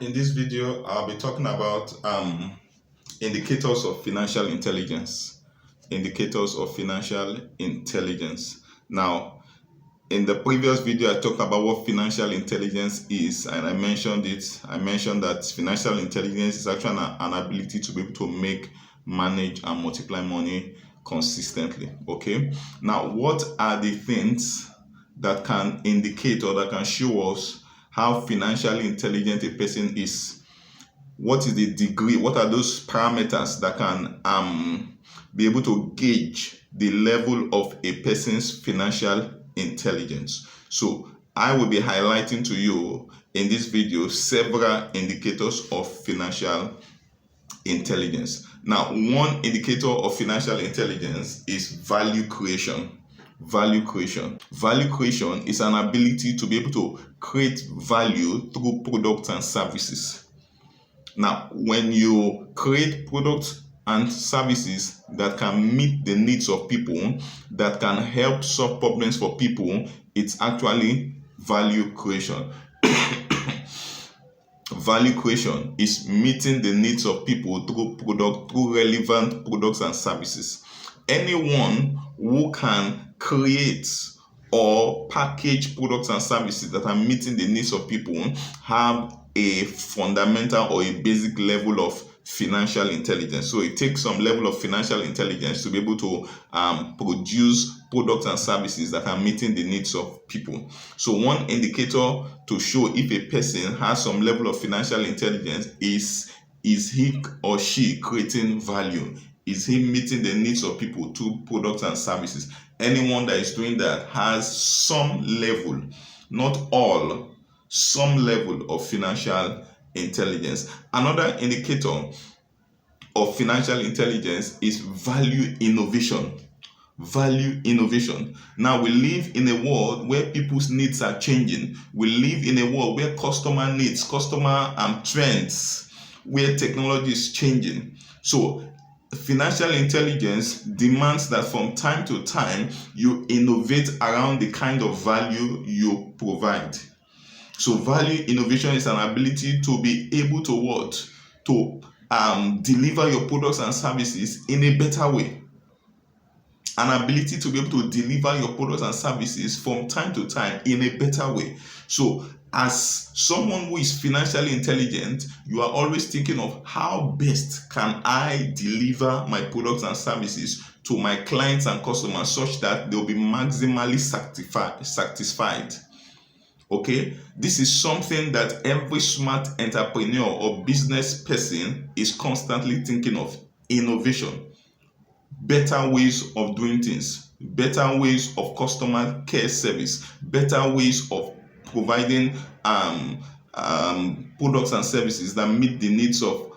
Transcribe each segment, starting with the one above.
In this video, I'll be talking about indicators of financial intelligence. Indicators of financial intelligence. Now, in the previous video, I talked about what financial intelligence is, and I mentioned it. I mentioned that financial intelligence is actually an ability to be able to make, manage, and multiply money consistently. Okay. Now, what are the things that can indicate or that can show us how financially intelligent a person is? What is the degree? What are those parameters that can be able to gauge the level of a person's financial intelligence? So I will be highlighting to you in this video several indicators of financial intelligence. Now, one indicator of financial intelligence is value creation. Value creation. Value creation is an ability to be able to create value through products and services. Now, when you create products and services that can meet the needs of people, that can help solve problems for people, it's actually value creation. Value creation is meeting the needs of people through relevant products and services. Anyone who can create or package products and services that are meeting the needs of people have a fundamental or a basic level of financial intelligence. So it takes some level of financial intelligence to be able to produce products and services that are meeting the needs of people. So one indicator to show if a person has some level of financial intelligence is he or she creating value? Is he meeting the needs of people through products and services? Anyone that is doing that has some level, not all, some level of financial intelligence. Another indicator of financial intelligence is value innovation. Value innovation. Now, we live in a world where people's needs are changing. We live in a world where customer needs, customer trends, where technology is changing. So financial intelligence demands that from time to time you innovate around the kind of value you provide. So value innovation is an ability to be able to what? To deliver your products and services in a better way. An ability to be able to deliver your products and services from time to time in a better way. So as someone who is financially intelligent, you are always thinking of how best can I deliver my products and services to my clients and customers such that they'll be maximally satisfied. Okay, this is something that every smart entrepreneur or business person is constantly thinking of. Innovation, better ways of doing things, better ways of customer care service, better ways of providing products and services that meet the needs of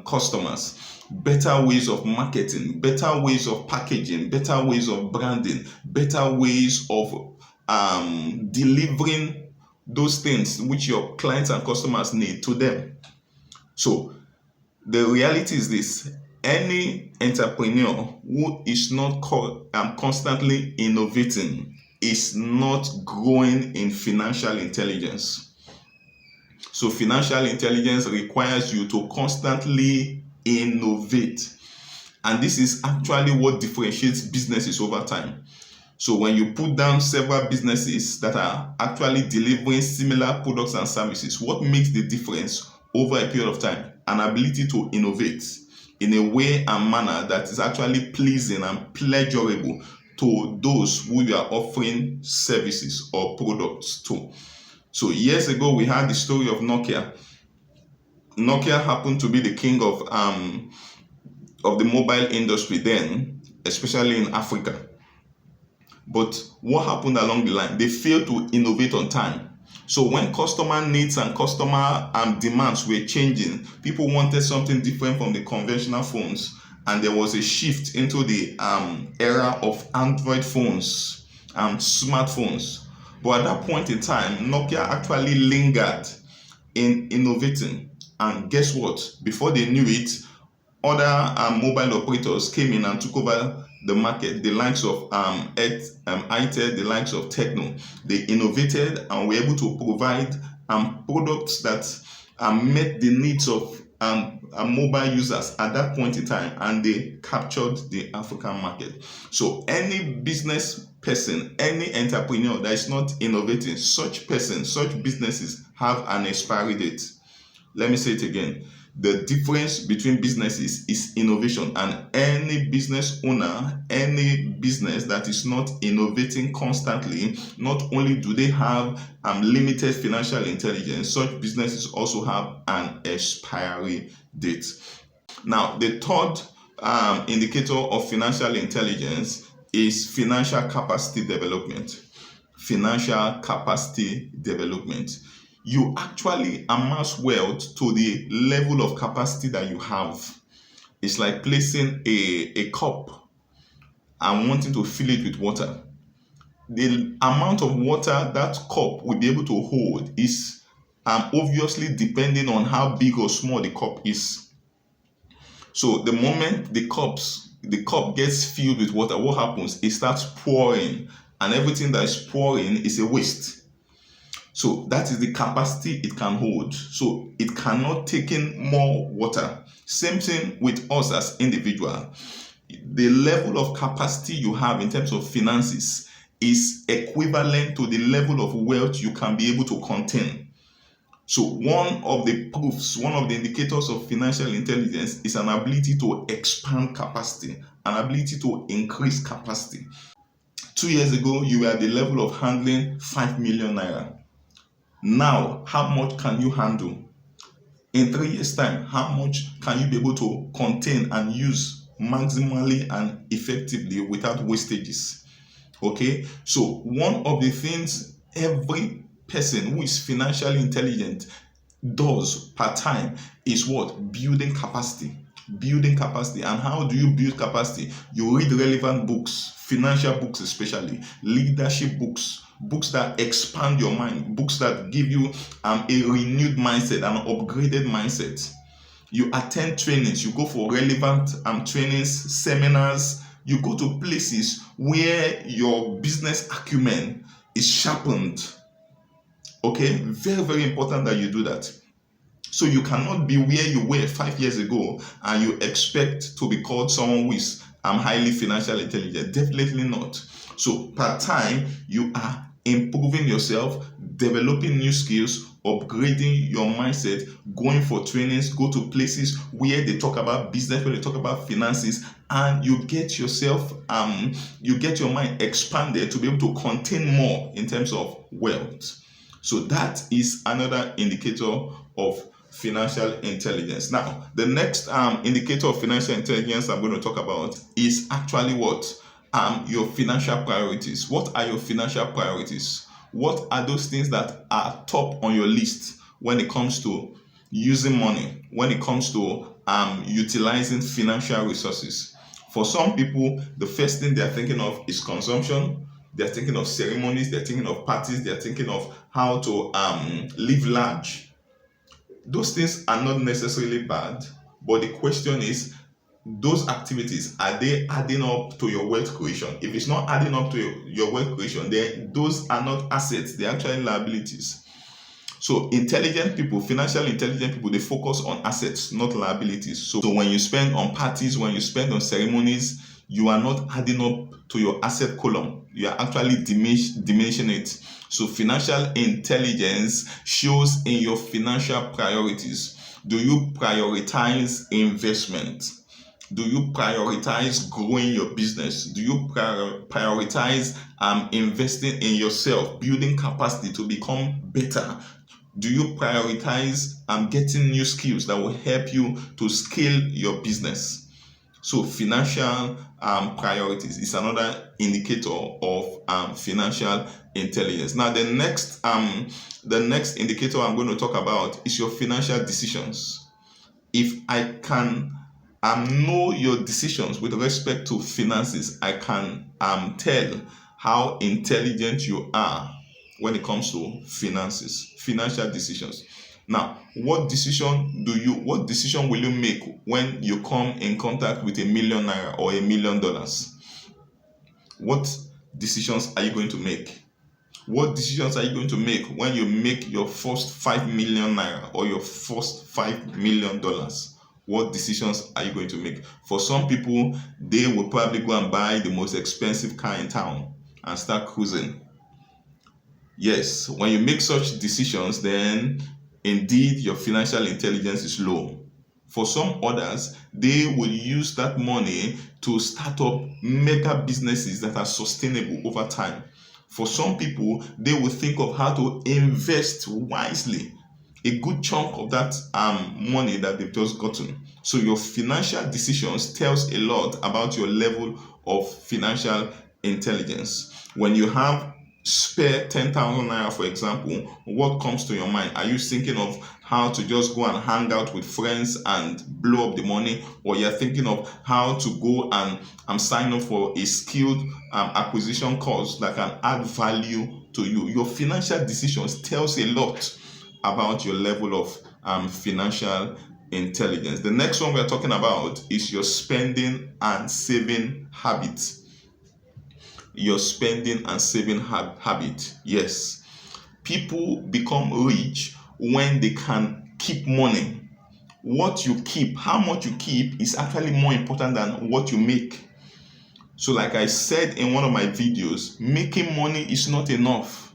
customers, better ways of marketing, better ways of packaging, better ways of branding, better ways of delivering those things which your clients and customers need to them. So the reality is this: any entrepreneur who is not constantly innovating is not growing in financial intelligence. So financial intelligence requires you to constantly innovate, and this is actually what differentiates businesses over time. So when you put down several businesses that are actually delivering similar products and services, what makes the difference over a period of time? An ability to innovate in a way and manner that is actually pleasing and pleasurable to those who you are offering services or products to. So years ago, we had the story of Nokia. Nokia happened to be the king of the mobile industry then, especially in Africa. But what happened along the line? They failed to innovate on time. So when customer needs and customer demands were changing, people wanted something different from the conventional phones, and there was a shift into the era of Android phones and smartphones. But at that point in time, Nokia actually lingered in innovating, and guess what? Before they knew it, other mobile operators came in and took over the market, the likes of ITEL, the likes of Techno. They innovated and were able to provide products that met the needs of mobile users at that point in time, and they captured the African market. So any business person, any entrepreneur that is not innovating, such businesses have an expiry date. Let me say it again. The difference between businesses is innovation, and any business owner, any business that is not innovating constantly, not only do they have limited financial intelligence, such businesses also have an expiry date. Now, the third indicator of financial intelligence is financial capacity development. Financial capacity development. You actually amass wealth to the level of capacity that you have. It's like placing a cup and wanting to fill it with water. The amount of water that cup will be able to hold is obviously depending on how big or small the cup is. So the moment the cup gets filled with water, what happens? It starts pouring, and everything that is pouring is a waste. So that is the capacity it can hold. So it cannot take in more water. Same thing with us as individuals. The level of capacity you have in terms of finances is equivalent to the level of wealth you can be able to contain. So one of the proofs, one of the indicators of financial intelligence is an ability to expand capacity, an ability to increase capacity. 2 years ago, you were at the level of handling 5 million naira. Now, how much can you handle? In 3 years' time, how much can you be able to contain and use maximally and effectively without wastages? Okay, so one of the things every person who is financially intelligent does part time is what? Building capacity. Building capacity. And how do you build capacity? You read relevant books, financial books especially, leadership books, books that expand your mind, books that give you a renewed mindset, an upgraded mindset. You attend trainings, you go for relevant trainings, seminars, you go to places where your business acumen is sharpened. Okay, very, very important that you do that. So you cannot be where you were 5 years ago and you expect to be called someone who is highly financially intelligent. Definitely not. So part time, you are improving yourself, developing new skills, upgrading your mindset, going for trainings, go to places where they talk about business, where they talk about finances, and you get yourself, you get your mind expanded to be able to contain more in terms of wealth. So that is another indicator of financial intelligence. Now, the next indicator of financial intelligence I'm going to talk about is actually what? Your financial priorities. What are your financial priorities? What are those things that are top on your list when it comes to using money, when it comes to utilizing financial resources? For some people, the first thing they're thinking of is consumption. They're thinking of ceremonies, they're thinking of parties, they're thinking of how to live large. Those things are not necessarily bad, but the question is, those activities, are they adding up to your wealth creation? If it's not adding up to your wealth creation, then those are not assets, they're actually liabilities. So intelligent people, financially intelligent people, they focus on assets, not liabilities. So when you spend on parties, when you spend on ceremonies, you are not adding up to your asset column. You are actually diminishing it. So financial intelligence shows in your financial priorities. Do you prioritize investment? Do you prioritize growing your business? Do you prioritize investing in yourself, building capacity to become better? Do you prioritize getting new skills that will help you to scale your business? So financial priorities is another indicator of financial intelligence. Now the next indicator I'm going to talk about is your financial decisions. If I can know your decisions with respect to finances, I can tell how intelligent you are when it comes to finances, financial decisions. Now, what decision will you make when you come in contact with ₦1 million or $1 million? What decisions are you going to make? What decisions are you going to make when you make your first 5 million naira or your first $5 million? What decisions are you going to make? For some people, they will probably go and buy the most expensive car in town and start cruising. Yes, when you make such decisions, then indeed your financial intelligence is low. For some others, they will use that money to start up mega businesses that are sustainable over time. For some people, they will think of how to invest wisely a good chunk of that money that they've just gotten. So your financial decisions tells a lot about your level of financial intelligence. When you have spare 10,000 naira, for example, what comes to your mind? Are you thinking of how to just go and hang out with friends and blow up the money, or you're thinking of how to go and sign up for a skilled acquisition course that can add value to you? Your financial decisions tells a lot about your level of financial intelligence. The next one we're talking about is your spending and saving habits. Your spending and saving habit. Yes, people become rich when they can keep money. What you keep, how much you keep, is actually more important than what you make. So like I said in one of my videos, making money is not enough.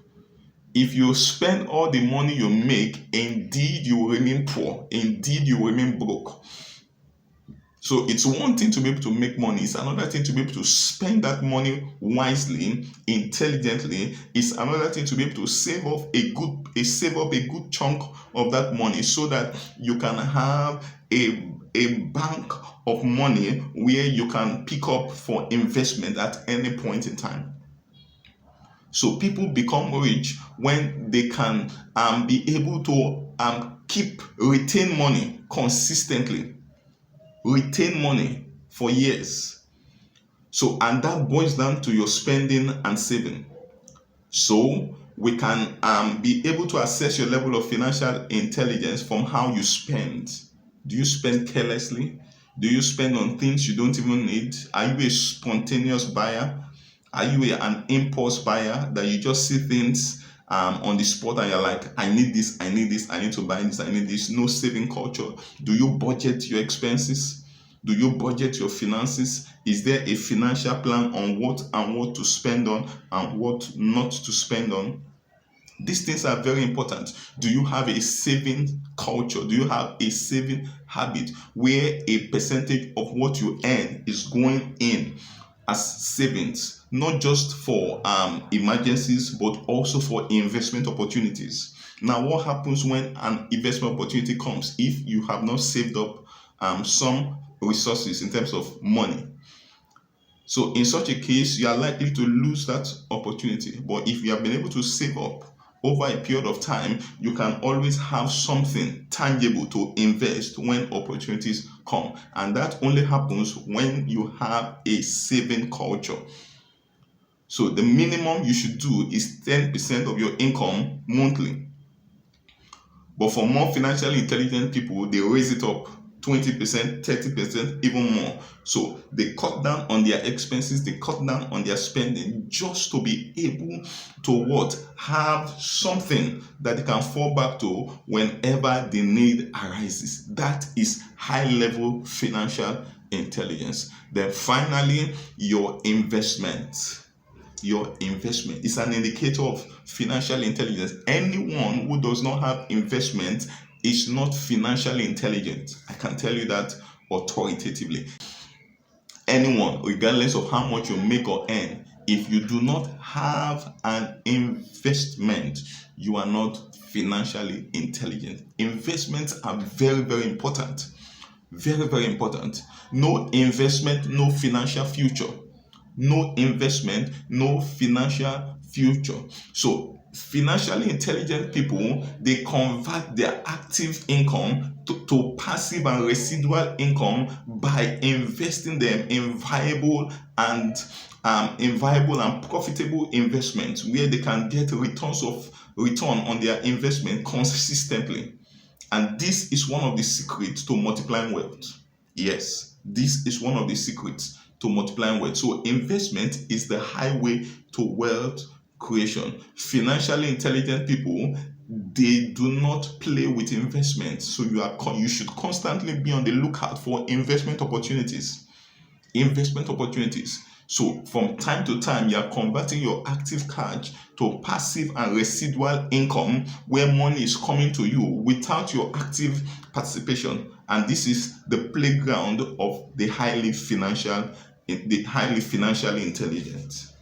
If you spend all the money you make, indeed you will remain poor, indeed you will remain broke. So it's one thing to be able to make money, it's another thing to be able to spend that money wisely, intelligently. It's another thing to be able to save up a good chunk of that money so that you can have a bank of money where you can pick up for investment at any point in time. So people become rich when they can be able to retain money consistently. Retain money for years. So, and that boils down to your spending and saving. So we can be able to assess your level of financial intelligence from how you spend. Do you spend carelessly? Do you spend on things you don't even need? Are you a spontaneous buyer? Are you an impulse buyer that you just see things on the spot and you're like, I need this, I need this, I need to buy this, I need this? No saving culture. Do you budget your expenses? Do you budget your finances? Is there a financial plan on what to spend on and what not to spend on? These things are very important. Do you have a saving culture? Do you have a saving habit where a percentage of what you earn is going in as savings, not just for emergencies, but also for investment opportunities? Now, what happens when an investment opportunity comes if you have not saved up some resources in terms of money? So in such a case, you are likely to lose that opportunity. But if you have been able to save up over a period of time, you can always have something tangible to invest when opportunities come. And that only happens when you have a saving culture. So the minimum you should do is 10% of your income monthly. But for more financially intelligent people, they raise it up 20%, 30%, even more. So they cut down on their expenses, they cut down on their spending just to be able to have something that they can fall back to whenever the need arises. That is high level financial intelligence. Then finally, your investment. Your investment is an indicator of financial intelligence. Anyone who does not have investment is not financially intelligent. I can tell you that authoritatively. Anyone, regardless of how much you make or earn, if you do not have an investment, you are not financially intelligent. Investments are very, very important. Very, very important. No investment, no financial future. No investment, no financial future. So financially intelligent people, they convert their active income to passive and residual income by investing them in viable and profitable investments where they can get return on their investment consistently. And this is one of the secrets to multiplying wealth. Yes, this is one of the secrets to multiplying wealth. So investment is the highway to wealth creation. Financially intelligent people, they do not play with investment. So you should constantly be on the lookout for investment opportunities. Investment opportunities. So from time to time, you are converting your active cash to passive and residual income where money is coming to you without your active participation. And this is the playground of the highly financially intelligent.